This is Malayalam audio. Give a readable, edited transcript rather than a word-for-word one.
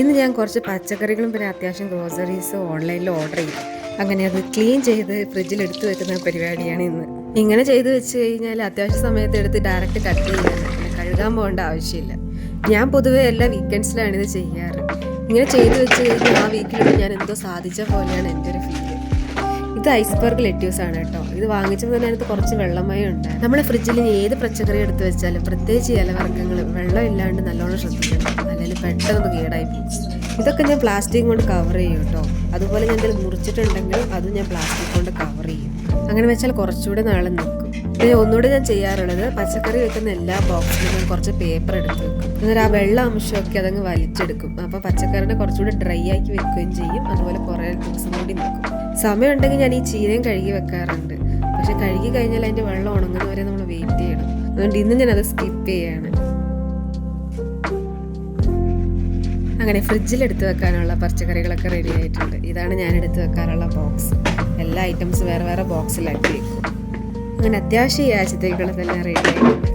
ഇന്ന് ഞാൻ കുറച്ച് പച്ചക്കറികളും പിന്നെ അത്യാവശ്യം ഗ്രോസറീസ് ഓൺലൈനിൽ ഓർഡർ ചെയ്തു. അങ്ങനെ അത് ക്ലീൻ ചെയ്ത് ഫ്രിഡ്ജിൽ എടുത്തു വെക്കുന്ന പരിപാടിയാണ് ഇന്ന്. ഇങ്ങനെ ചെയ്ത് വെച്ച് കഴിഞ്ഞാൽ അത്യാവശ്യ സമയത്ത് എടുത്ത് ഡയറക്റ്റ് കട്ട് ചെയ്യാൻ പറ്റില്ല, കഴുകാൻ പോകേണ്ട ആവശ്യമില്ല. ഞാൻ പൊതുവേ എല്ലാ വീക്കെൻഡ്സിലാണ് ഇത് ചെയ്യാറ്. ഇങ്ങനെ ചെയ്ത് വെച്ച് കഴിഞ്ഞാൽ ആ വീക്കിലൂടെ ഞാൻ എന്തോ സാധിച്ച പോലെയാണ് എൻ്റെ ഒരു ഫീല്. ഇത് ഐസ്ബർഗ് ലെറ്റ്യൂസ് ആണ് കേട്ടോ. ഇത് വാങ്ങിച്ചപ്പോൾ തന്നെ അതിനകത്ത് കുറച്ച് വെള്ളമയം ഉണ്ടായി. നമ്മുടെ ഫ്രിഡ്ജിൽ ഏത് പച്ചക്കറി എടുത്ത് വെച്ചാലും പ്രത്യേകിച്ച് ഇലവർഗ്ഗങ്ങൾ വെള്ളം ഇല്ലാണ്ട് നല്ലോണം ശ്രദ്ധിക്കണം, അല്ലെങ്കിൽ പെട്ടെന്ന് കേടായി പോകും. ഇതൊക്കെ ഞാൻ പ്ലാസ്റ്റിക് കൊണ്ട് കവർ ചെയ്യും കേട്ടോ. അതുപോലെ ഞാൻ എന്തെങ്കിലും മുറിച്ചിട്ടുണ്ടെങ്കിലും അതും ഞാൻ പ്ലാസ്റ്റിക് കൊണ്ട് കവർ ചെയ്യും. അങ്ങനെ വെച്ചാൽ കുറച്ചുകൂടെ നാളെ നിൽക്കും. പിന്നെ ഒന്നുകൂടെ ഞാൻ ചെയ്യാറുള്ളത്, പച്ചക്കറി വെക്കുന്ന എല്ലാ ബോക്സിലും ഞാൻ കുറച്ച് പേപ്പർ എടുത്ത് വെക്കും. എന്നിട്ട് ആ വെള്ള അംശമൊക്കെ അതങ്ങ് വലിച്ചെടുക്കും. അപ്പോൾ പച്ചക്കറിനെ കുറച്ചുകൂടി ഡ്രൈ ആക്കി വെക്കുകയും ചെയ്യും. അതുപോലെ കുറേ ദിവസം കൂടി നിൽക്കും. സമയം ഉണ്ടെങ്കിൽ ഞാൻ ഈ ചീരയും കഴുകി വെക്കാറുണ്ട്. പക്ഷെ കഴുകി കഴിഞ്ഞാൽ അതിൻ്റെ വെള്ളം ഉണങ്ങുന്നവരെ നമ്മൾ വെയിറ്റ് ചെയ്യണം. അതുകൊണ്ട് ഇന്ന് ഞാനത് സ്കിപ്പ് ചെയ്യാണ്. അങ്ങനെ ഫ്രിഡ്ജിൽ എടുത്ത് വെക്കാനുള്ള പച്ചക്കറികളൊക്കെ റെഡി ആയിട്ടുണ്ട്. ഇതാണ് ഞാൻ എടുത്ത് വെക്കാറുള്ള ബോക്സ്. എല്ലാ ഐറ്റംസും വേറെ വേറെ ബോക്സിലാക്കി വെക്കും. അങ്ങനെ അത്യാവശ്യം ഈ ആഴ്ചത്തേക്കുള്ള തന്നെ റെഡി ആയിട്ടുണ്ട്.